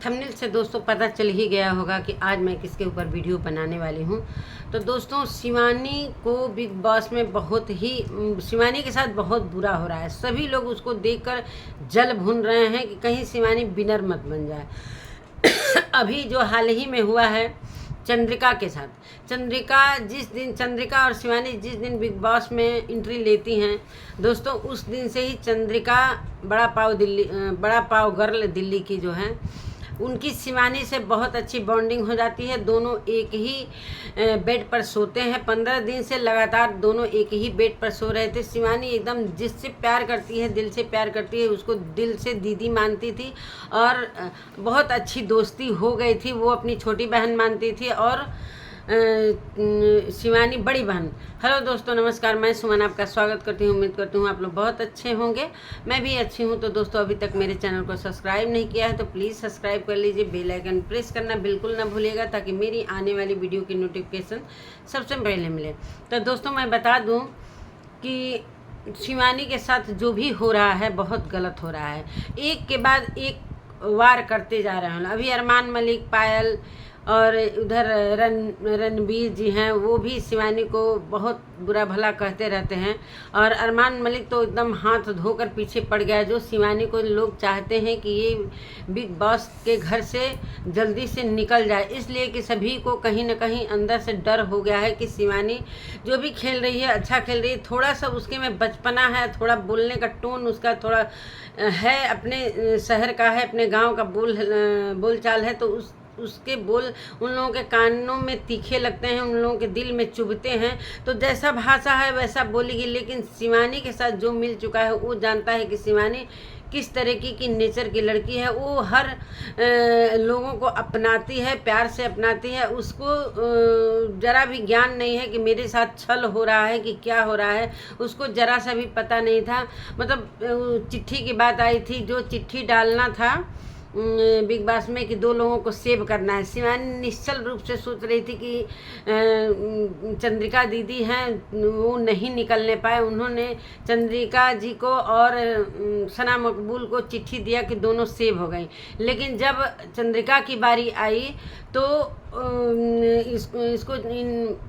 Thumbnail से दोस्तों पता चल ही गया होगा कि आज मैं किसके ऊपर वीडियो बनाने वाली हूँ। तो दोस्तों शिवानी को बिग बॉस में बहुत ही शिवानी के साथ बहुत बुरा हो रहा है। सभी लोग उसको देखकर जल भून रहे हैं कि कहीं शिवानी विनर मत बन जाए। अभी जो हाल ही में हुआ है चंद्रिका के साथ, चंद्रिका और शिवानी जिस दिन बिग बॉस में एंट्री लेती हैं दोस्तों, उस दिन से ही चंद्रिका बड़ा पाव गर्ल दिल्ली की जो है, उनकी शिवानी से बहुत अच्छी बॉन्डिंग हो जाती है। दोनों एक ही बेड पर सोते हैं। 15 दिन से लगातार दोनों एक ही बेड पर सो रहे थे। शिवानी एकदम जिससे प्यार करती है, दिल से प्यार करती है, उसको दिल से दीदी मानती थी और बहुत अच्छी दोस्ती हो गई थी। वो अपनी छोटी बहन मानती थी और शिवानी बड़ी बहन। हेलो दोस्तों, नमस्कार, मैं सुमन आपका स्वागत करती हूँ। उम्मीद करती हूँ आप लोग बहुत अच्छे होंगे, मैं भी अच्छी हूँ। तो दोस्तों, अभी तक मेरे चैनल को सब्सक्राइब नहीं किया है तो प्लीज़ सब्सक्राइब कर लीजिए। बेल आइकन प्रेस करना बिल्कुल ना भूलिएगा ताकि मेरी आने वाली वीडियो की नोटिफिकेशन सबसे पहले मिले। तो दोस्तों, मैं बता दूँ कि शिवानी के साथ जो भी हो रहा है बहुत गलत हो रहा है। एक के बाद एक वार करते जा रहे हैं। अभी अरमान मलिक, पायल और उधर रणवीर जी हैं, वो भी शिवानी को बहुत बुरा भला कहते रहते हैं। और अरमान मलिक तो एकदम हाथ धोकर पीछे पड़ गया। जो शिवानी को लोग चाहते हैं कि ये बिग बॉस के घर से जल्दी से निकल जाए, इसलिए कि सभी को कहीं ना कहीं अंदर से डर हो गया है कि शिवानी जो भी खेल रही है अच्छा खेल रही है। थोड़ा सा उसके में बचपना है, थोड़ा बोलने का टोन उसका थोड़ा है, अपने शहर का है, अपने गाँव का बोलचाल है, तो उसके बोल उन लोगों के कानों में तीखे लगते हैं, उन लोगों के दिल में चुभते हैं। तो जैसा भाषा है वैसा बोलेगी। लेकिन शिवानी के साथ जो मिल चुका है वो जानता है कि शिवानी किस तरीके की नेचर की लड़की है। वो हर लोगों को अपनाती है, प्यार से अपनाती है। उसको ज़रा भी ज्ञान नहीं है कि मेरे साथ छल हो रहा है कि क्या हो रहा है, उसको ज़रा सा भी पता नहीं था। मतलब चिट्ठी की बात आई थी, जो चिट्ठी डालना था बिग बॉस में कि 2 लोगों को सेव करना है। शिवानी निश्चल रूप से सोच रही थी कि चंद्रिका दीदी हैं, वो नहीं निकलने पाए। उन्होंने चंद्रिका जी को और सना मकबूल को चिट्ठी दिया कि दोनों सेव हो गई। लेकिन जब चंद्रिका की बारी आई तो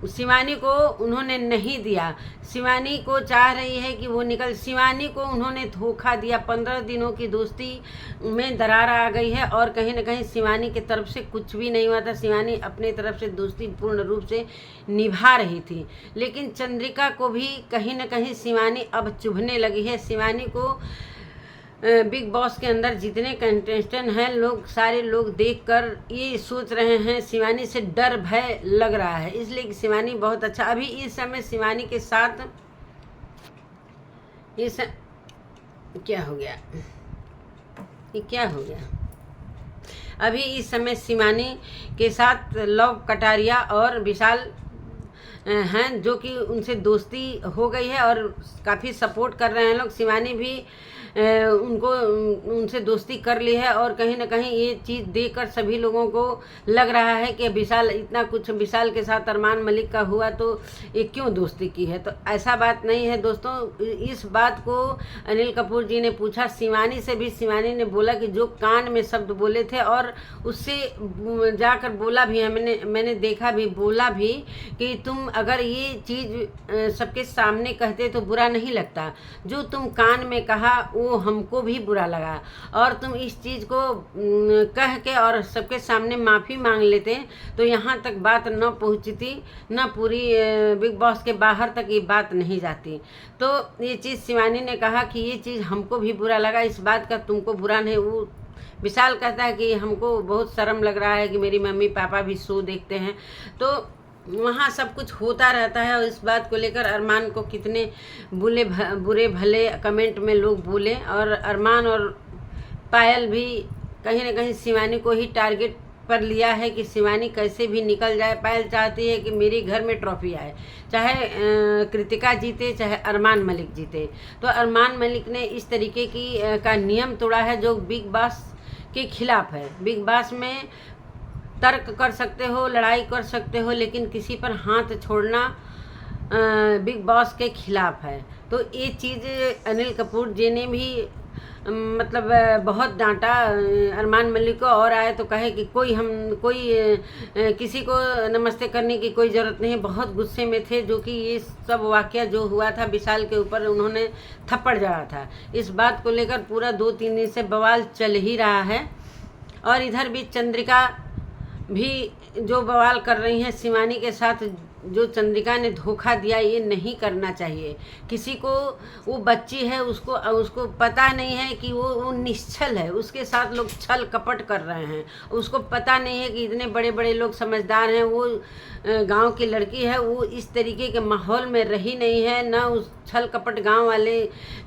शिवानी को उन्होंने नहीं दिया। शिवानी को चाह रही है कि वो निकल। शिवानी को उन्होंने धोखा दिया। 15 दिनों की दोस्ती में दरार आ गई है और कहीं ना कहीं शिवानी की तरफ से कुछ भी नहीं हुआ था। शिवानी अपनी तरफ से दोस्ती पूर्ण रूप से निभा रही थी। लेकिन चंद्रिका को भी कहीं ना कहीं शिवानी अब चुभने लगी है। शिवानी को बिग बॉस के अंदर जितने कंटेस्टेंट हैं, सारे लोग देखकर ये सोच रहे हैं, शिवानी से डर भय लग रहा है। इसलिए कि शिवानी बहुत अच्छा, अभी इस समय शिवानी के साथ क्या हो गया, ये क्या हो गया। अभी इस समय शिवानी के साथ लव कटारिया और विशाल हैं, जो कि उनसे दोस्ती हो गई है और काफ़ी सपोर्ट कर रहे हैं लोग। शिवानी भी उनसे दोस्ती कर ली है और कहीं ना कहीं ये चीज़ देखकर सभी लोगों को लग रहा है कि विशाल इतना कुछ विशाल के साथ अरमान मलिक का हुआ तो ये क्यों दोस्ती की है। तो ऐसा बात नहीं है दोस्तों। इस बात को अनिल कपूर जी ने पूछा शिवानी से भी। शिवानी ने बोला कि जो कान में शब्द बोले थे और उससे जाकर बोला भी है, मैंने देखा भी, बोला भी कि तुम अगर ये चीज़ सबके सामने कहते तो बुरा नहीं लगता। जो तुम कान में कहा वो हमको भी बुरा लगा और तुम इस चीज़ को कह के और सबके सामने माफ़ी मांग लेते तो यहाँ तक बात न पहुँचती, न पूरी बिग बॉस के बाहर तक ये बात नहीं जाती। तो ये चीज़ शिवानी ने कहा कि ये चीज़ हमको भी बुरा लगा, इस बात का तुमको बुरा नहीं। वो विशाल कहता है कि हमको बहुत शर्म लग रहा है कि मेरी मम्मी पापा भी शो देखते हैं। तो वहाँ सब कुछ होता रहता है और इस बात को लेकर अरमान को कितने बुरे भले कमेंट में लोग बोले और अरमान और पायल भी कहीं ना कहीं शिवानी को ही टारगेट पर लिया है कि शिवानी कैसे भी निकल जाए। पायल चाहती है कि मेरे घर में ट्रॉफी आए, चाहे कृतिका जीते चाहे अरमान मलिक जीते। तो अरमान मलिक ने इस तरीके की का नियम तोड़ा है जो बिग बॉस के खिलाफ है। बिग बॉस में तर्क कर सकते हो, लड़ाई कर सकते हो, लेकिन किसी पर हाथ छोड़ना बिग बॉस के खिलाफ है। तो ये चीज़ अनिल कपूर जी ने भी मतलब बहुत डांटा अरमान मलिक को, और आए तो कहे कि किसी को नमस्ते करने की कोई ज़रूरत नहीं। बहुत गुस्से में थे, जो कि ये सब वाक़या जो हुआ था विशाल के ऊपर, उन्होंने थप्पड़ जड़ा था। इस बात को लेकर पूरा 2-3 दिन से बवाल चल ही रहा है। और इधर भी चंद्रिका भी जो बवाल कर रही हैं शिवानी के साथ, जो चंद्रिका ने धोखा दिया, ये नहीं करना चाहिए किसी को। वो बच्ची है, उसको पता नहीं है कि वो निश्चल है, उसके साथ लोग छल कपट कर रहे हैं। उसको पता नहीं है कि इतने बड़े बड़े लोग समझदार हैं। वो गांव की लड़की है, वो इस तरीके के माहौल में रही नहीं है, ना उस छल कपट गांव वाले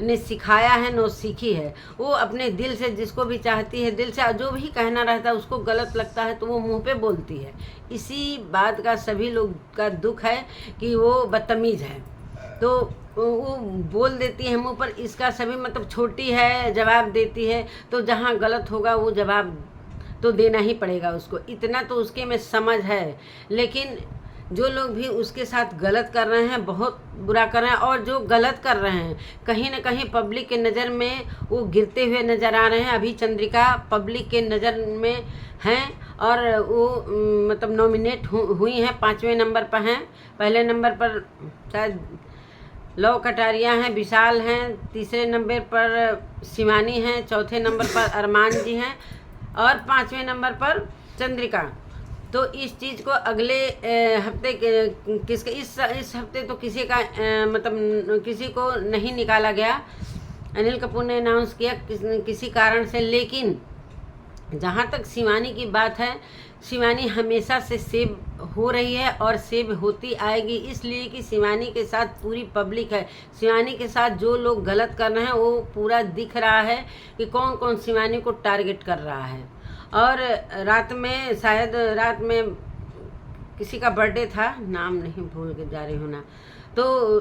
ने सिखाया है, न सीखी है। वो अपने दिल से जिसको भी चाहती है, दिल से जो भी कहना रहता है, उसको गलत लगता है तो वो मुंह पे बोलती है। इसी बात का सभी लोग का दुख है कि वो बदतमीज़ है, तो वो बोल देती है मुंह पर। इसका सभी मतलब छोटी है, जवाब देती है, तो जहाँ गलत होगा वो जवाब तो देना ही पड़ेगा उसको। इतना तो उसके में समझ है। लेकिन जो लोग भी उसके साथ गलत कर रहे हैं, बहुत बुरा कर रहे हैं, और जो गलत कर रहे हैं कहीं ना कहीं पब्लिक के नज़र में वो गिरते हुए नज़र आ रहे हैं। अभी चंद्रिका पब्लिक के नज़र में हैं, और वो मतलब नॉमिनेट हुई हैं, 5वें नंबर पर हैं। पहले नंबर पर शायद लव कटारिया हैं, विशाल हैं, तीसरे नंबर पर शिवानी हैं, चौथे नंबर पर अरमान जी हैं, और 5वें नंबर पर चंद्रिका। तो इस चीज़ को अगले हफ्ते किसके इस हफ्ते तो किसी का मतलब किसी को नहीं निकाला गया। अनिल कपूर ने अनाउंस किया किसी कारण से। लेकिन जहाँ तक शिवानी की बात है, शिवानी हमेशा से सेव हो रही है और सेव होती आएगी, इसलिए कि शिवानी के साथ पूरी पब्लिक है। शिवानी के साथ जो लोग गलत कर रहे हैं वो पूरा दिख रहा है कि कौन कौन शिवानी को टारगेट कर रहा है। और शायद रात में किसी का बर्थडे था, नाम नहीं भूल के जा रही हूँ ना, तो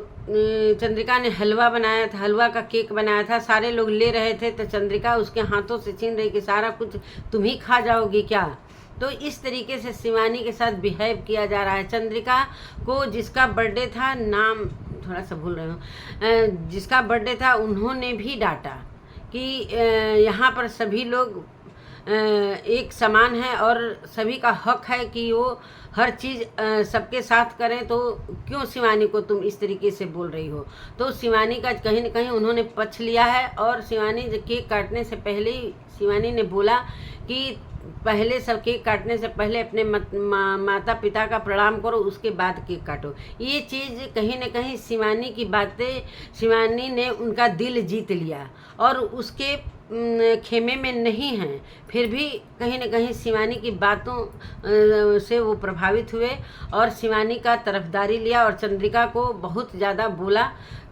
चंद्रिका ने हलवा बनाया था, हलवा का केक बनाया था, सारे लोग ले रहे थे, तो चंद्रिका उसके हाथों से छीन रही कि सारा कुछ तुम ही खा जाओगी क्या। तो इस तरीके से शिवानी के साथ बिहेव किया जा रहा है। चंद्रिका को जिसका बर्थडे था, नाम थोड़ा सा भूल रही हूँ, जिसका बर्थडे था, उन्होंने भी डांटा कि यहाँ पर सभी लोग एक समान है और सभी का हक है कि वो हर चीज़ सबके साथ करें। तो क्यों शिवानी को तुम इस तरीके से बोल रही हो। तो शिवानी का कहीं न कहीं उन्होंने पक्ष लिया है। और शिवानी केक काटने से पहले ही शिवानी ने बोला कि पहले सब केक काटने से पहले अपने माता पिता का प्रणाम करो, उसके बाद केक काटो। ये चीज़ कहीं न कहीं शिवानी की बातें, शिवानी ने उनका दिल जीत लिया और उसके खेमे में नहीं हैं। फिर भी कहीं न कहीं शिवानी की बातों से वो प्रभावित हुए और शिवानी का तरफदारी लिया और चंद्रिका को बहुत ज़्यादा बोला।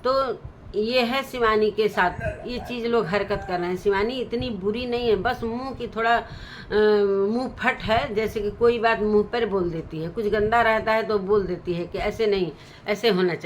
तो ये है शिवानी के साथ ये चीज़ लोग हरकत कर रहे हैं। शिवानी इतनी बुरी नहीं है, बस मुंह की थोड़ा मुंह फट है, जैसे कि कोई बात मुंह पर बोल देती है, कुछ गंदा रहता है तो बोल देती है कि ऐसे नहीं, ऐसे होना चाहिए।